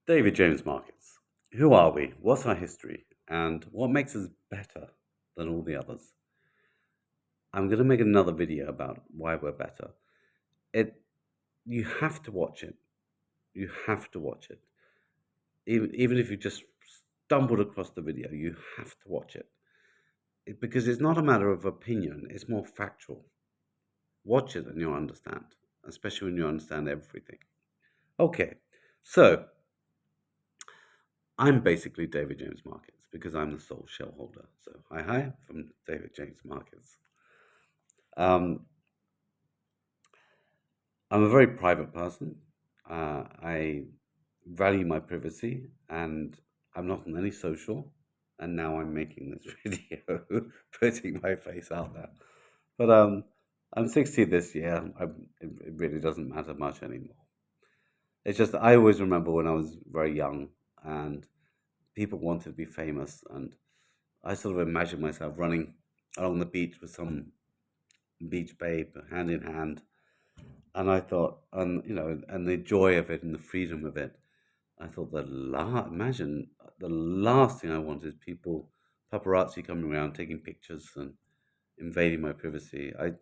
David James Markets. Who are we? What's our history? And what makes us better than all the others? I'm going to make another video about why we're better. It, you have to watch it. You have to watch it. Even if you just stumbled across the video, you have to watch it. Because it's not a matter of opinion, it's more factual. Watch it and you'll understand, especially when you understand everything. Okay, so I'm basically David James Markets because I'm the sole shareholder. So hi from David James Markets. Um, I'm a very private person. I value my privacy, and I'm not on any social. And now I'm making this video, putting my face out there. But I'm 60 this year. It really doesn't matter much anymore. It's just I always remember when I was very young, and people wanted to be famous, and I sort of imagined myself running along the beach with some beach babe, hand in hand, and I thought, and the joy of it and the freedom of it. I thought imagine the last thing I want is people, paparazzi coming around taking pictures and invading my privacy. I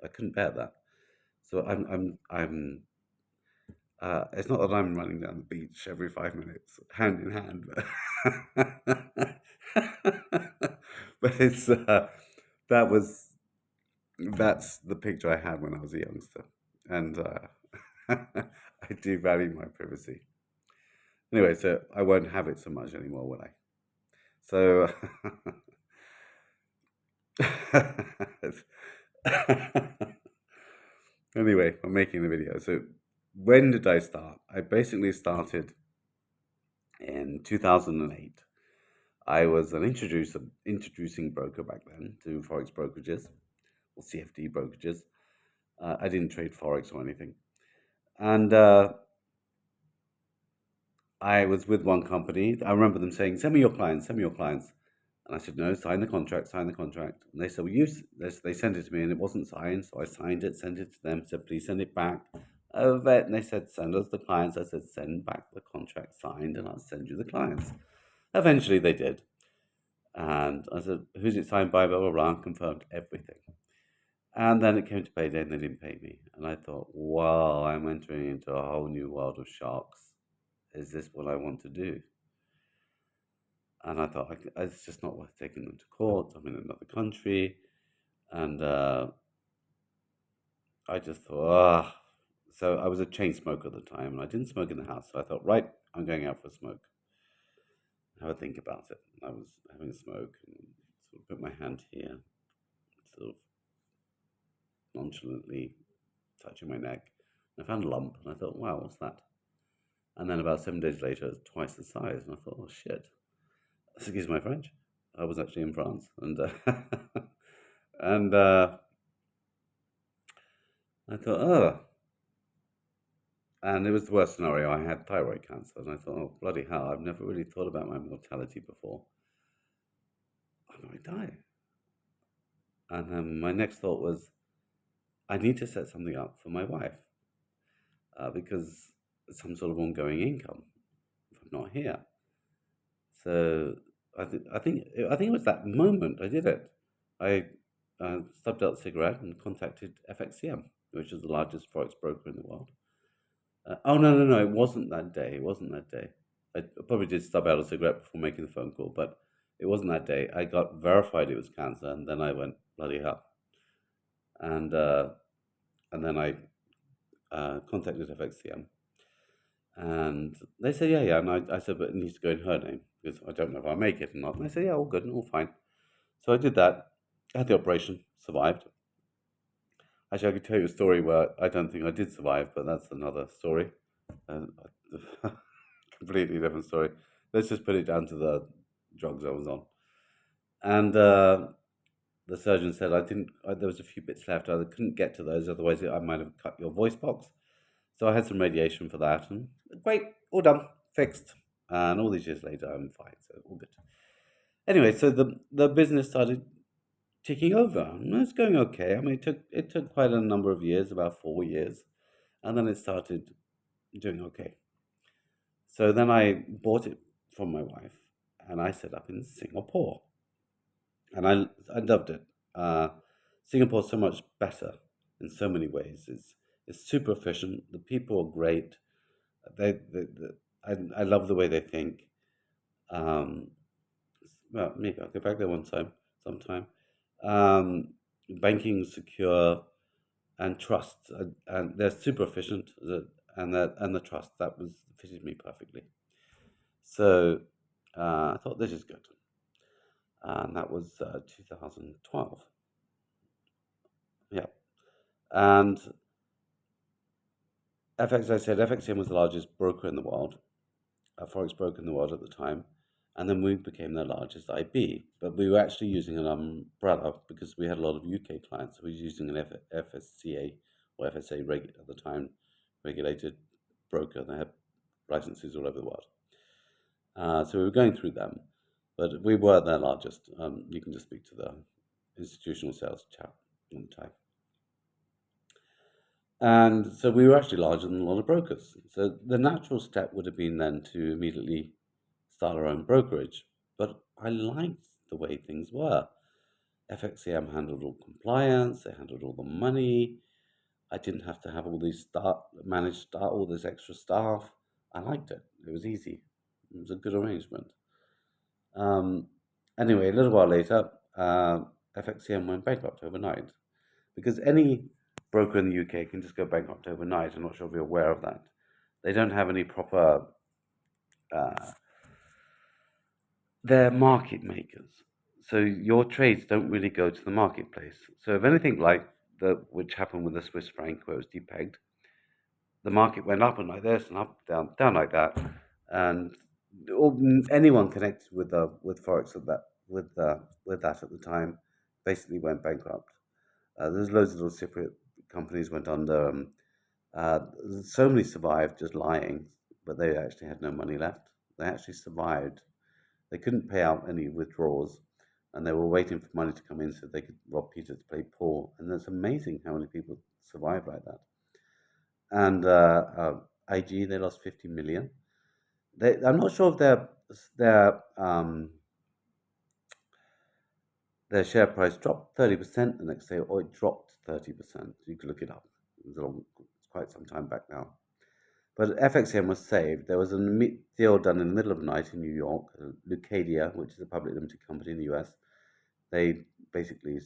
couldn't bear that. So I'm. It's not that I'm running down the beach every 5 minutes, hand in hand, but it's that was that's the picture I had when I was a youngster, and I do value my privacy. Anyway, so I won't have it so much anymore, will I? So anyway, I'm making the video. So when did I start? I basically started in 2008. I was an introducing broker back then to forex brokerages or CFD brokerages. I didn't trade forex or anything, and I was with one company. I remember them saying, "Send me your clients, send me your clients." And I said, "No, sign the contract, sign the contract." And they said, "Well, they sent it to me and it wasn't signed." So I signed it, sent it to them, said, "Please send it back." And they said, "Send us the clients." I said, "Send back the contract signed and I'll send you the clients." Eventually they did. And I said, "Who's it signed by?" Blah, blah, blah, and confirmed everything. And then it came to payday and they didn't pay me. And I thought, wow, I'm entering into a whole new world of sharks. Is this what I want to do? And I thought, it's just not worth taking them to court. I'm in another country. And I just thought, So I was a chain smoker at the time, and I didn't smoke in the house. So I thought, right, I'm going out for a smoke. Have a think about it. I was having a smoke and sort of put my hand here, sort of nonchalantly touching my neck. I found a lump, and I thought, wow, what's that? And then about 7 days later, it's twice the size, and I thought, oh shit. Excuse my French. I was actually in France, and and I thought, oh, and it was the worst scenario. I had thyroid cancer, and I thought, oh bloody hell, I've never really thought about my mortality before. I might die. And my next thought was, I need to set something up for my wife because some sort of ongoing income if I'm not here. So I think it was that moment I did it. I stubbed out a cigarette and contacted FXCM, which is the largest forex broker in the world. Oh no, it wasn't that day. It wasn't that day. I probably did stub out a cigarette before making the phone call, but it wasn't that day. I got verified it was cancer, and then I went bloody hell, and uh, and then I contacted FXCM, and they said yeah, and I said but it needs to go in her name because I don't know if I'll make it or not. And they said yeah, all good and all fine. So I did that. I had the operation, survived. Actually, I could tell you a story where I don't think I did survive, but that's another story. Uh, completely different story. Let's just put it down to the drugs I was on. And the surgeon said there was a few bits left. I couldn't get to those, otherwise I might have cut your voice box. So I had some radiation for that, and great, all done, fixed. And all these years later, I'm fine, so all good. Anyway, so the business started ticking over, and it's going okay. I mean, it took quite a number of years, about 4 years, and then it started doing okay. So then I bought it from my wife, and I set up in Singapore, and I loved it. Singapore's so much better in so many ways. It's super efficient. The people are great. I love the way they think. Um, well, maybe I'll go back there sometime. Um, Banking secure and trust, and they're super efficient, and the trust that was fitted me perfectly. So I thought this is good, and that was 2012. Yeah, and FX, I said FXCM was the largest broker in the world, a forex broker in the world at the time, and then we became their largest IB. But we were actually using an umbrella because we had a lot of UK clients. So we were using an FSCA or FSA at the time regulated broker. They had licenses all over the world. So we were going through them, but we were their largest. You can just speak to the institutional sales chap at the time. And so we were actually larger than a lot of brokers. So the natural step would have been then to immediately start our own brokerage. But I liked the way things were. FXCM handled all compliance, they handled all the money. I didn't have to have all these all this extra staff. I liked it. It was easy. It was a good arrangement. Um, anyway, a little while later, FXCM went bankrupt overnight because any broker in the UK can just go bankrupt overnight. I'm not sure if you're aware of that. They don't have any proper. Uh, they're market makers, so your trades don't really go to the marketplace. So if anything like which happened with the Swiss franc, where it was depegged, the market went up and like this and up, down like that, and anyone connected with forex with that at the time basically went bankrupt. There's loads of little Cypriot companies went under. Uh, so many survived just lying, but they actually had no money left. They actually survived. They couldn't pay out any withdrawals, and they were waiting for money to come in so they could rob Peter to play Paul. And it's amazing how many people survive like that. And IG, they lost 50 million. I'm not sure if their share price dropped 30% the next day, or it dropped 30%. You can look it up. It's quite some time back now. But FXM was saved. There was a deal done in the middle of the night in New York. Lucadia, which is a public limited company in the US, they basically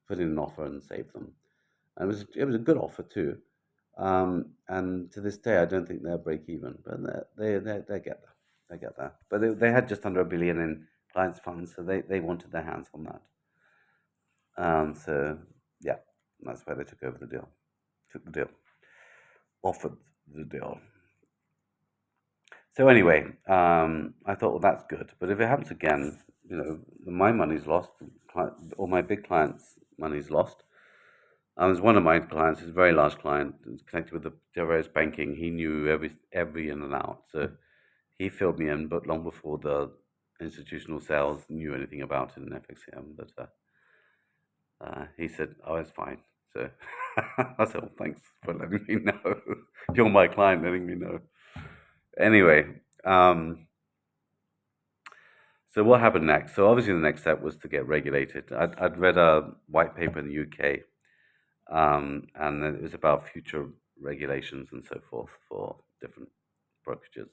put in an offer and saved them. And it was a good offer too. And to this day, I don't think they'll break even, but they get there. They get there. But they had just under $1 billion in clients' funds, so they wanted their hands on that. So yeah, that's why they took over the deal, took the deal, offered the deal. So anyway, I thought, well, that's good. But if it happens again, my money's lost, all my big clients' money's lost. Was one of my clients, is a very large client, is connected with the various banking. He knew every in and out. So he filled me in, but long before the institutional sales knew anything about it in FXCM. But he said, "Oh, it's fine." So I said, "Well, thanks for letting me know. You're my client, letting me know." Anyway, so what happened next? So obviously the next step was to get regulated. I'd read a white paper in the UK, and it was about future regulations and so forth for different brokerages.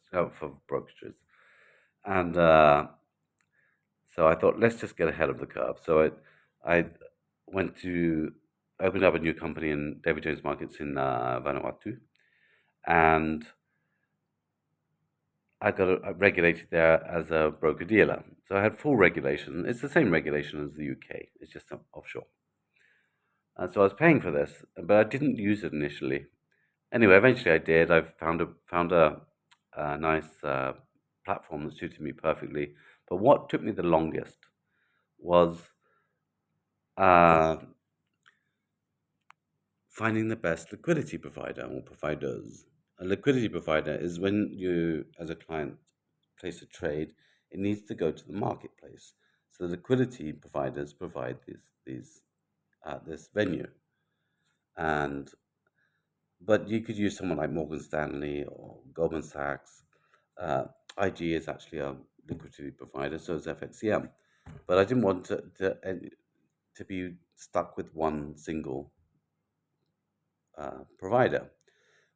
And so I thought, let's just get ahead of the curve. So I went to open up a new company in David Jones Markets in Vanuatu, and I got regulated there as a broker dealer. So I had full regulation. It's the same regulation as the UK. It's just offshore. And so I was paying for this, but I didn't use it initially. Anyway, eventually I did. I found a nice platform that suited me perfectly. But what took me the longest was uh, finding the best liquidity provider or providers. A liquidity provider is when you, as a client, place a trade, it needs to go to the marketplace. So the liquidity providers provide this venue, and but you could use someone like Morgan Stanley or Goldman Sachs. Uh, IG is actually a liquidity provider, so is FXCM. But I didn't want to be stuck with one single provider.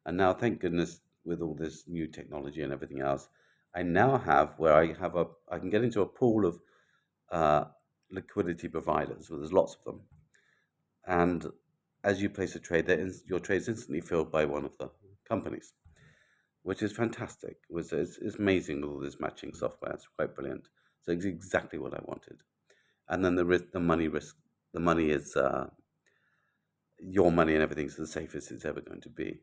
And now, thank goodness, with all this new technology and everything else, I now have where I can get into a pool of uh, liquidity providers. Well, there's lots of them, and as you place a trade, your trade is instantly filled by one of the companies, which is fantastic. It's amazing with all this matching software. It's quite brilliant. So it's exactly what I wanted. And then the money is your money, and everything's the safest it's ever going to be.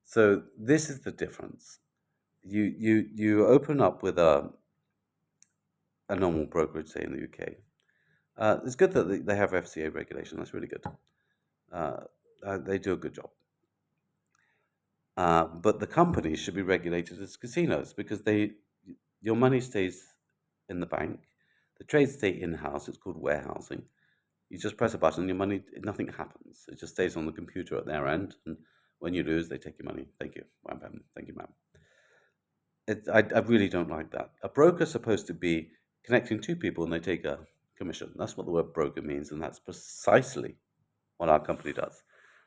So this is the difference. You open up with a normal brokerage, say in the UK. It's good that they have FCA regulation. That's really good. They do a good job. But the companies should be regulated as casinos because your money stays in the bank. The trades stay in-house. It's called warehousing. You just press a button, your money, nothing happens. It just stays on the computer at their end. And when you lose, they take your money. Thank you. Wham, bam. Thank you, ma'am. I really don't like that. A broker's supposed to be connecting two people and they take a commission. That's what the word broker means. And that's precisely what our company does.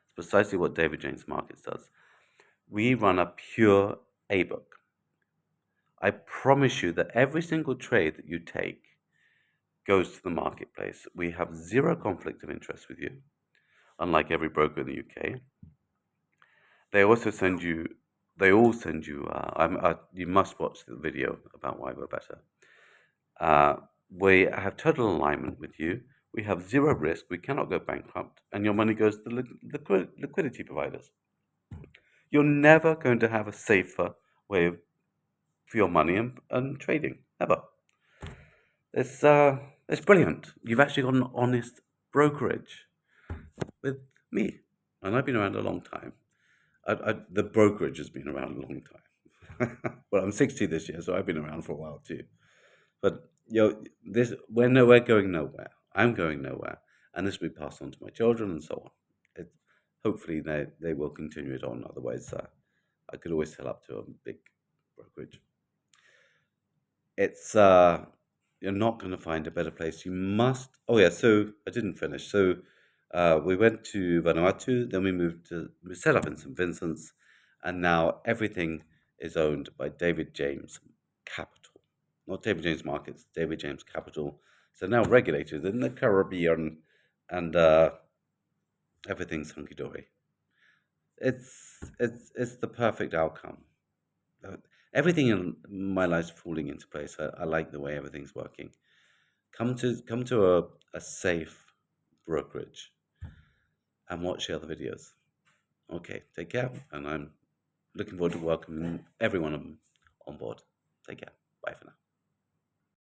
It's precisely what David James Markets does. We run a pure A-book. I promise you that every single trade that you take goes to the marketplace. We have zero conflict of interest with you, unlike every broker in the UK. They also send you, you must watch the video about why we're better. We have total alignment with you. We have zero risk. We cannot go bankrupt. And your money goes to the liquidity providers. You're never going to have a safer way for your money and trading, ever. It's brilliant. You've actually got an honest brokerage with me, and I've been around a long time. The brokerage has been around a long time. Well, I'm 60 this year, so I've been around for a while too. But we're going nowhere. I'm going nowhere, and this will be passed on to my children and so on. Hopefully, they will continue it on. Otherwise, I could always sell up to a big brokerage. It's you're not going to find a better place. You must. Oh yeah. So I didn't finish. So we went to Vanuatu, then we set up in St. Vincent's, and now everything is owned by David James Capital, not David James Markets, David James Capital. So now regulated in the Caribbean, and everything's hunky dory. It's the perfect outcome. Everything in my life's falling into place. I like the way everything's working. Come to a safe brokerage and watch the other videos. Okay, take care, and I'm looking forward to welcoming every one of them on board. Take care. Bye for now.